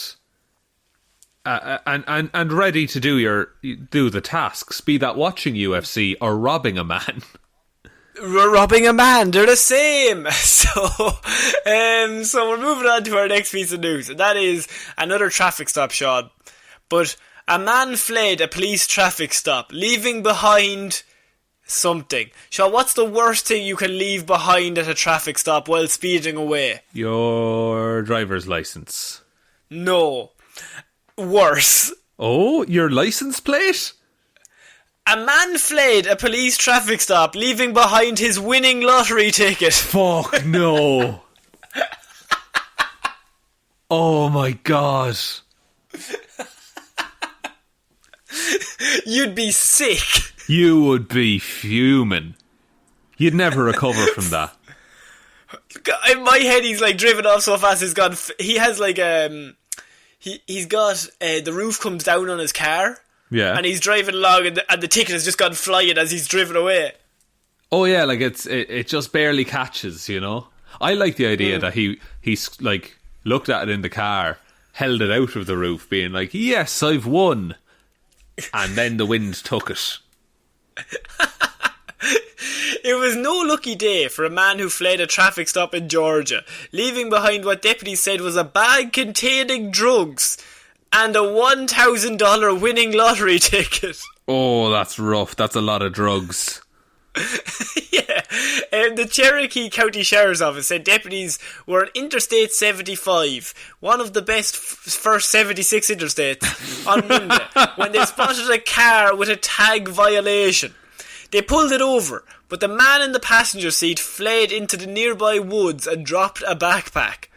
ready to do the tasks, be that watching UFC or robbing a man. Robbing a man, they're the same. So we're moving on to our next piece of news, and that is another traffic stop, Sean. But a man fled a police traffic stop, leaving behind something. Sean, what's the worst thing you can leave behind at a traffic stop while speeding away? Your driver's license. No. Worse. Oh, your license plate? A man fled a police traffic stop, leaving behind his winning lottery ticket. Fuck no. Oh my god. You'd be sick. You would be fuming. You'd never recover from that. In my head, he's like driven off so fast. He has like he's got the roof comes down on his car. Yeah. And he's driving along, and the ticket has just gone flying as he's driven away. Oh yeah, like it just barely catches, I like the idea that he's like looked at it in the car, held it out of the roof, being like, "Yes, I've won," and then the wind took it. It was no lucky day for a man who fled a traffic stop in Georgia, leaving behind what deputies said was a bag containing drugs and a $1,000 winning lottery ticket. Oh, that's rough. That's a lot of drugs. Yeah. The Cherokee County Sheriff's Office said deputies were on Interstate 75, one of the best first 76 interstates, on Monday, when they spotted a car with a tag violation. They pulled it over, but the man in the passenger seat fled into the nearby woods and dropped a backpack.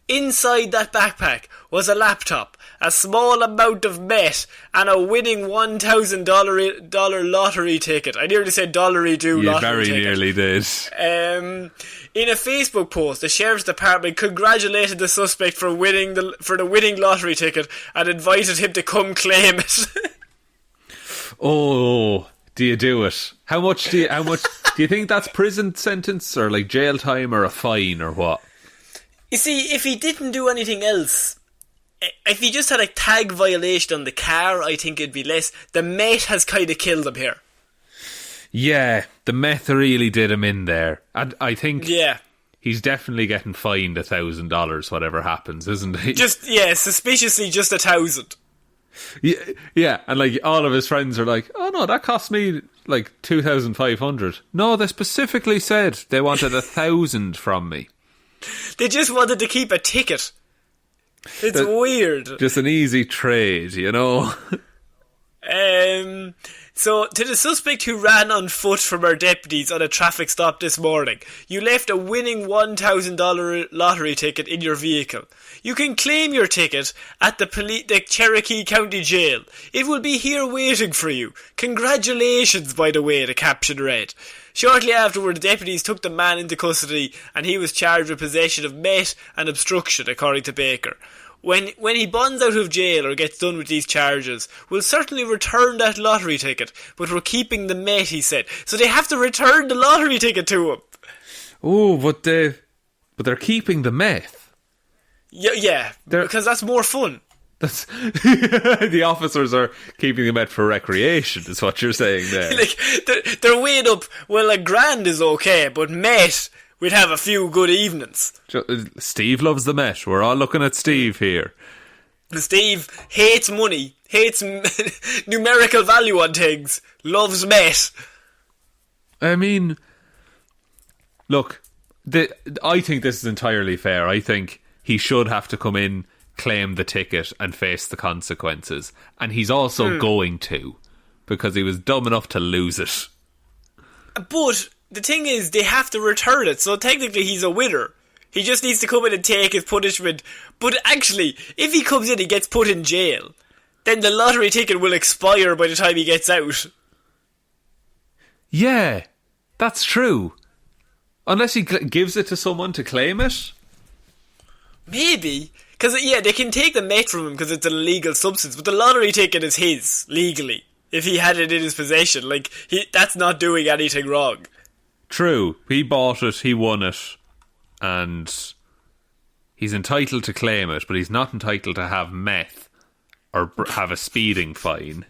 Inside that backpack was a laptop, a small amount of meth, and a winning $1,000 lottery ticket. I nearly said dollary-do lottery ticket. You very nearly did. In a Facebook post, the Sheriff's Department congratulated the suspect for the winning lottery ticket and invited him to come claim it. Oh, do you do it? How much do you think that's prison sentence or like jail time or a fine or what? You see, if he didn't do anything else, if he just had a tag violation on the car, I think it'd be less. The meth has kind of killed him here. Yeah, the meth really did him in there. And I think he's definitely getting fined $1,000, whatever happens, isn't he? Suspiciously just 1,000. Yeah, and like all of his friends are like, oh no, that cost me like 2,500. No, they specifically said they wanted 1,000 from me. They just wanted to keep a ticket. It's weird. Just an easy trade, you know? So, to the suspect who ran on foot from our deputies on a traffic stop this morning, you left a winning $1,000 lottery ticket in your vehicle. You can claim your ticket at the Cherokee County Jail. It will be here waiting for you. Congratulations, by the way, the caption read. Shortly afterward, the deputies took the man into custody and he was charged with possession of meth and obstruction, according to Baker. When he bonds out of jail or gets done with these charges, we'll certainly return that lottery ticket, but we're keeping the meth, he said. So they have to return the lottery ticket to him. Oh, but they're keeping the meth. Yeah, because that's more fun. That's the officers are keeping the meth for recreation, is what you're saying there. Like, they're weighing up, well, $1,000 is okay, but meth, we'd have a few good evenings. Steve loves the meth. We're all looking at Steve here. Steve hates money, hates numerical value on things, loves meth. I mean, look, I think this is entirely fair. I think he should have to come in, claim the ticket and face the consequences, and he's also going to, because he was dumb enough to lose it. But the thing is, they have to return it, so technically he's a winner. He just needs to come in and take his punishment. But actually, if he comes in and gets put in jail, then the lottery ticket will expire by the time he gets out. Yeah, that's true. Unless he gives it to someone to claim it. Maybe. Because, they can take the meth from him because it's an illegal substance, but the lottery ticket is his, legally, if he had it in his possession. Like, that's not doing anything wrong. True. He bought it, he won it, and he's entitled to claim it, but he's not entitled to have meth or have a speeding fine.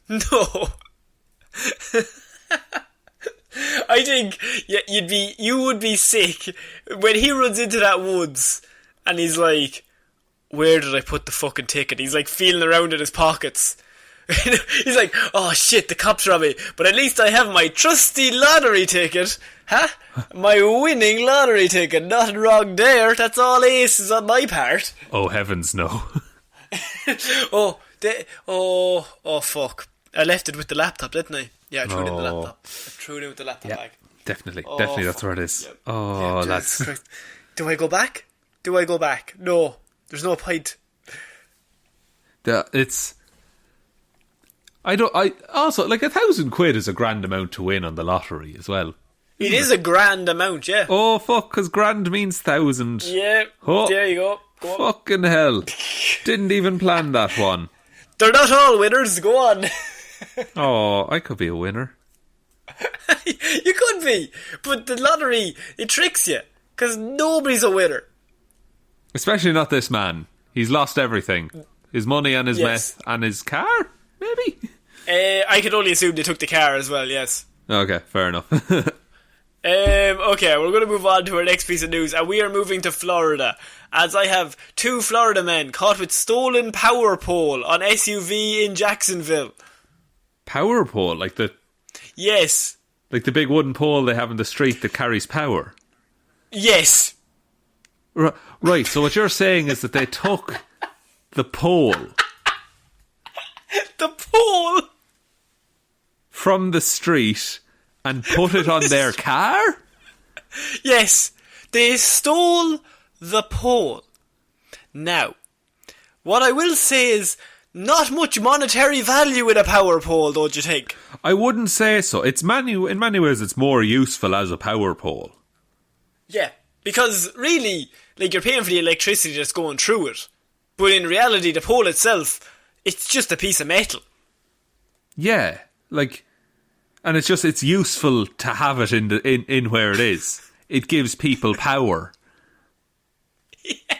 No. I think you would be sick when he runs into that woods and he's like, where did I put the fucking ticket? He's like feeling around in his pockets. He's like, oh shit, the cops are on me, but at least I have my trusty lottery ticket. Huh? My winning lottery ticket. Nothing wrong there. That's all aces on my part. Oh heavens, no. Oh fuck. I left it with the laptop, didn't I? Yeah, I threw it in the laptop. I threw it in with the laptop bag. Definitely, that's where it is. Yep. Oh, that's... Do I go back? No. There's no point. It's... I also, like, £1,000 is a grand amount to win on the lottery as well. It is a grand amount, yeah. Oh, fuck, because grand means 1,000. Yeah, there you go. Go on. Fucking hell. Didn't even plan that one. They're not all winners, go on. Oh, I could be a winner. You could be, but the lottery, it tricks you, because nobody's a winner. Especially not this man. He's lost everything. His money and his meth and his car, maybe? I could only assume they took the car as well, yes. Okay, fair enough. Okay, we're going to move on to our next piece of news, and we are moving to Florida, as I have 2 Florida men caught with stolen power pole on SUV in Jacksonville. Power pole? Yes. Like the big wooden pole they have in the street that carries power? Yes. Right, so what you're saying is that they took the pole... The pole? From the street and put it on their car? Yes, they stole the pole. Now, what I will say is not much monetary value in a power pole, don't you think? I wouldn't say so. In many ways, it's more useful as a power pole. Yeah, because really, you're paying for the electricity that's going through it. But in reality, the pole itself, it's just a piece of metal. Yeah, and it's useful to have it in where it is. It gives people power. Yeah.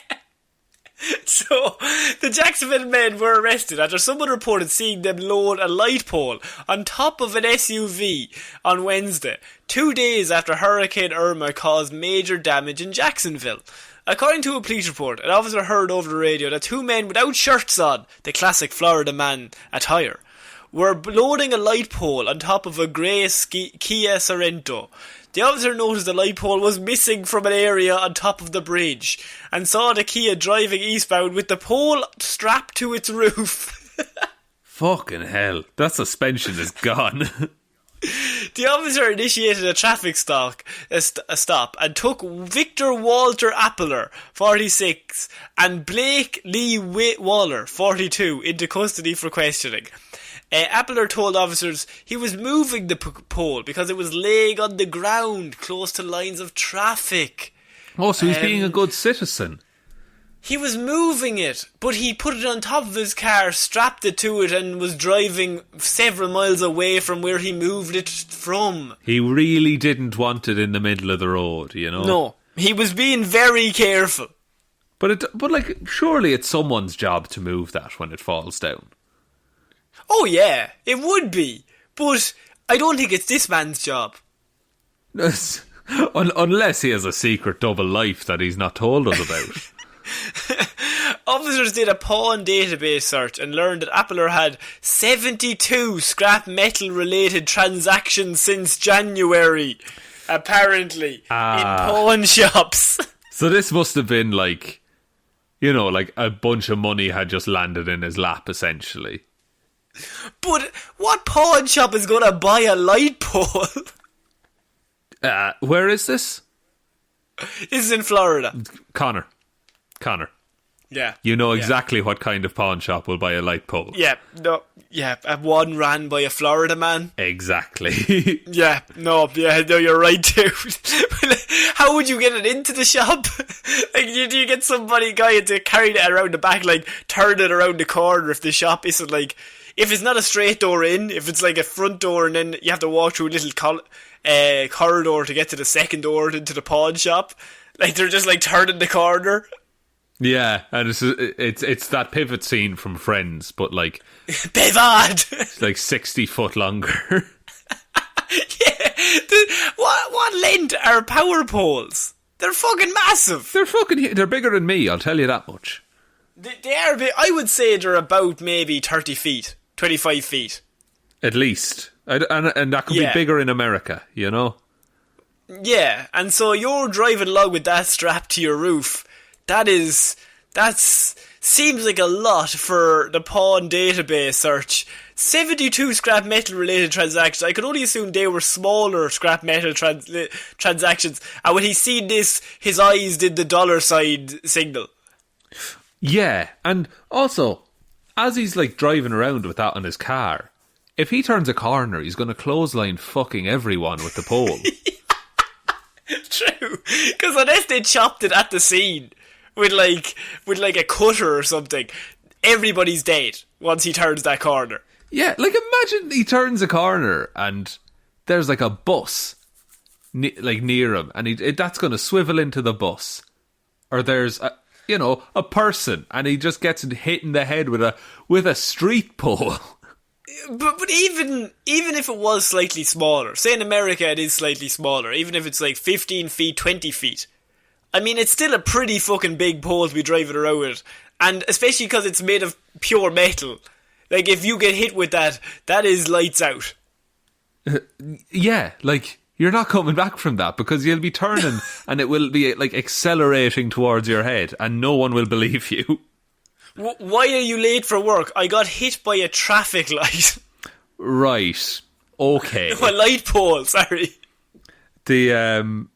So, the Jacksonville men were arrested after someone reported seeing them load a light pole on top of an SUV on Wednesday, 2 days after Hurricane Irma caused major damage in Jacksonville. According to a police report, an officer heard over the radio that 2 men without shirts on, the classic Florida man attire, were loading a light pole on top of a grey Kia Sorento. The officer noticed the light pole was missing from an area on top of the bridge and saw the Kia driving eastbound with the pole strapped to its roof. Fucking hell, that suspension is gone. The officer initiated a traffic stop and took Victor Walter Appler, 46, and Blake Lee Waller, 42, into custody for questioning. Appler told officers he was moving the pole because it was laying on the ground close to lines of traffic. Oh, so he's being a good citizen. He was moving it, but he put it on top of his car, strapped it to it, and was driving several miles away from where he moved it from. He really didn't want it in the middle of the road, you know? No, he was being very careful. But surely it's someone's job to move that when it falls down. Oh yeah, it would be. But I don't think it's this man's job. Unless he has a secret double life that he's not told us about. Officers did a pawn database search and learned that Appler had 72 scrap metal related transactions since January, apparently, in pawn shops. So this must have been a bunch of money had just landed in his lap, essentially. But what pawn shop is going to buy a light pole? Where is this? This is in Florida. Connor. Yeah. You know exactly what kind of pawn shop will buy a light pole. Yeah, no, yeah, one ran by a Florida man. Exactly. No, you're right too. How would you get it into the shop? Do you get guy to carry it around the back, turn it around the corner if the shop isn't if it's not a straight door in, if it's a front door and then you have to walk through a little corridor to get to the second door into the pawn shop, they're just turning the corner. Yeah, and it's that pivot scene from Friends, but pivot. It's 60 foot longer. Yeah, what length are power poles? They're fucking massive. They're bigger than me, I'll tell you that much. They are big. I would say they're about maybe 30 feet, 25 feet. At least. And that could be bigger in America, you know? Yeah, and so you're driving along with that strapped to your roof. That's seems like a lot for the pawn database search. 72 scrap metal related transactions. I could only assume they were smaller scrap metal transactions. And when he seen this, his eyes did the dollar sign signal. Yeah, and also, as he's driving around with that on his car, if he turns a corner, he's going to clothesline fucking everyone with the pole. True, because unless they chopped it at the scene with a cutter or something, everybody's dead once he turns that corner. Yeah, imagine he turns a corner and there's a bus near him, and that's going to swivel into the bus, or there's a person, and he just gets hit in the head with a street pole. But even if it was slightly smaller, say in America it is slightly smaller, even if it's like 15 feet, 20 feet, I mean, it's still a pretty fucking big pole to be driving around with. And especially because it's made of pure metal. Like, if you get hit with that, that is lights out. Yeah, like, you're not coming back from that because you'll be turning and it will be, like, accelerating towards your head and no one will believe you. Why are you late for work? I got hit by a traffic light. Right. Okay. No, a light pole, sorry. The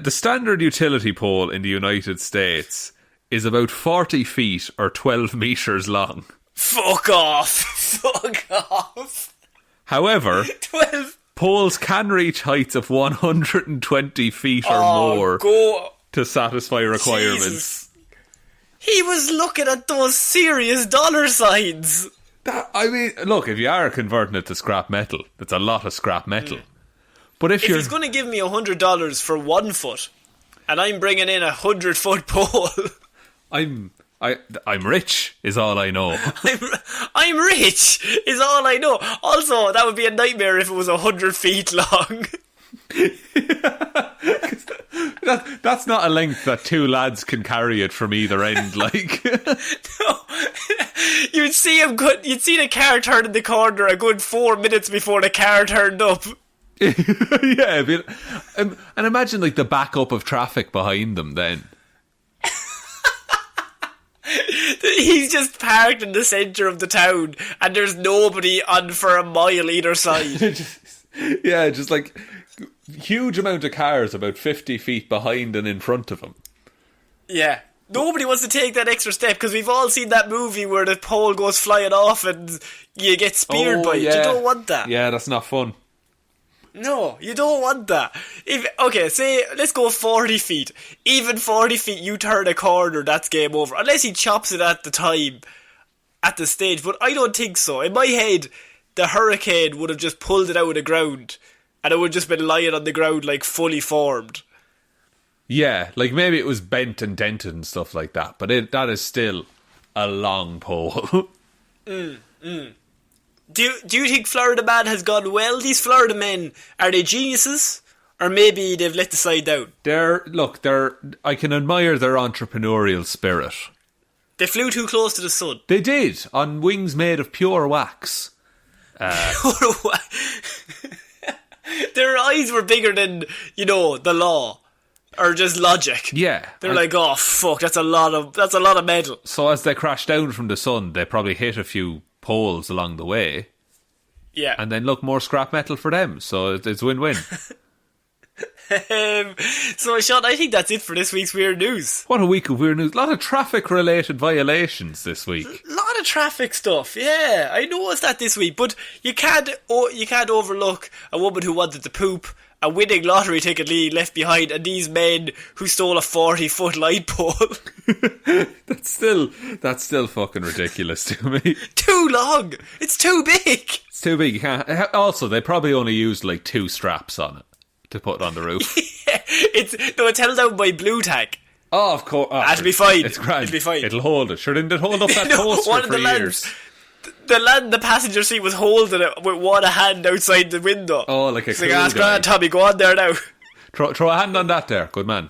standard utility pole in the United States is about 40 feet or 12 metres long. Fuck off. Fuck off. However, 12. Poles can reach heights of 120 feet or more to satisfy requirements. Jesus. He was looking at those serious dollar signs. I mean, look, if you are converting it to scrap metal, it's a lot of scrap metal. But if he's going to give me $100 for 1 foot, and I'm bringing in 100-foot pole, I'm rich, is all I know. I'm rich, is all I know. Also, that would be a nightmare if it was 100 feet long. That's not a length that two lads can carry it from either end, like. No. You'd see the car turn in the corner a good 4 minutes before the car turned up. Yeah, and imagine like the backup of traffic behind them then. He's just parked in the centre of the town and there's nobody on for a mile either side. just like huge amount of cars about 50 feet behind and in front of him. Yeah. Nobody wants to take that extra step because we've all seen that movie where the pole goes flying off and you get speared by it. You don't want that. Yeah, that's not fun. No, you don't want that. Say, let's go 40 feet. Even 40 feet, you turn a corner, that's game over. Unless he chops it at the time, at the stage. But I don't think so. In my head, the hurricane would have just pulled it out of the ground. And it would have just been lying on the ground, like, fully formed. Yeah, like maybe it was bent and dented and stuff like that. But that is still a long pole. Do you think Florida Man has gone well? These Florida men, are they geniuses? Or maybe they've let the side down? I can admire their entrepreneurial spirit. They flew too close to the sun. They did, on wings made of pure wax. Their eyes were bigger than, the law. Or just logic. Yeah. They're like, oh fuck, that's a lot of metal. So as they crashed down from the sun, they probably hit a few poles along the way. Yeah. And then look, more scrap metal for them. So it's win-win. So Shaun, I think that's it for this week's Weird News. What a week of weird news. A lot of traffic related violations this week. A lot of traffic stuff, yeah. I noticed that this week. But you can't overlook a woman who wanted to poop, a winning lottery ticket left behind, and these men who stole a 40-foot light pole. That's still fucking ridiculous to me. Too long. It's too big. It's too big. You can't. Also, they probably only used like 2 straps on it to put on the roof. Yeah, it's held out by blue tack. Oh, of course. Oh, that'll be fine. It's grand. It'll be fine. It'll hold it. Sure, didn't it hold up that poster for years? The passenger seat was holding it with one hand outside the window. Oh, like a cool guy. Grand, Tommy, go on there now. Throw a hand on that there. Good man.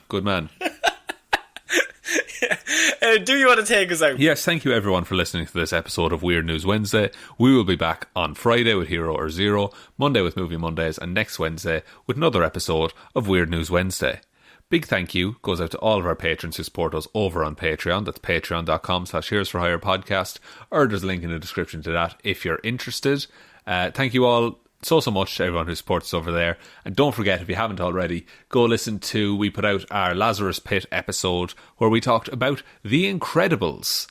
Do you want to take us out? Yes, thank you everyone for listening to this episode of Weird News Wednesday. We will be back on Friday with Hero or Zero, Monday with Movie Mondays, and next Wednesday with another episode of Weird News Wednesday. Big thank you goes out to all of our patrons who support us over on Patreon. That's patreon.com/Heroes for Hire podcast, or there's a link in the description to that if you're interested. Thank you all so much to everyone who supports us over there. And don't forget, if you haven't already, go listen to, we put out our Lazarus Pit episode where we talked about The Incredibles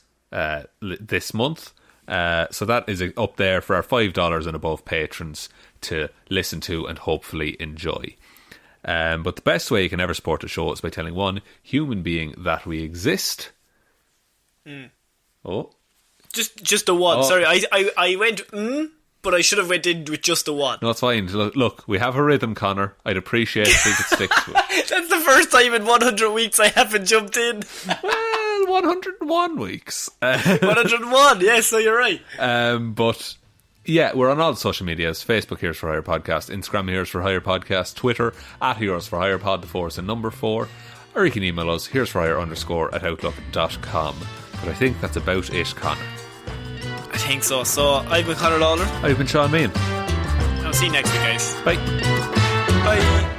this month. So that is up there for our $5 and above patrons to listen to and hopefully enjoy. But the best way you can ever support the show is by telling one human being that we exist. Oh, just the one. Sorry, I went but I should have went in with just the one. No, it's fine. Look, we have a rhythm, Connor. I'd appreciate it if we could stick to it. That's the first time in 100 weeks I haven't jumped in. Well, 101 weeks. 101, yes, so you're right. But Yeah, we're on all the social medias. Facebook, Here's for Hire Podcast. Instagram, Here's for Hire Podcast. Twitter, @Here's for Hire Pod, the 4 is a number 4. Or you can email us, here'sforhire_@outlook.com. But I think that's about it, Connor. I think so. So, I've been Ciara Lawler. I've been Shaun Meehan. I'll see you next week, guys. Bye. Bye.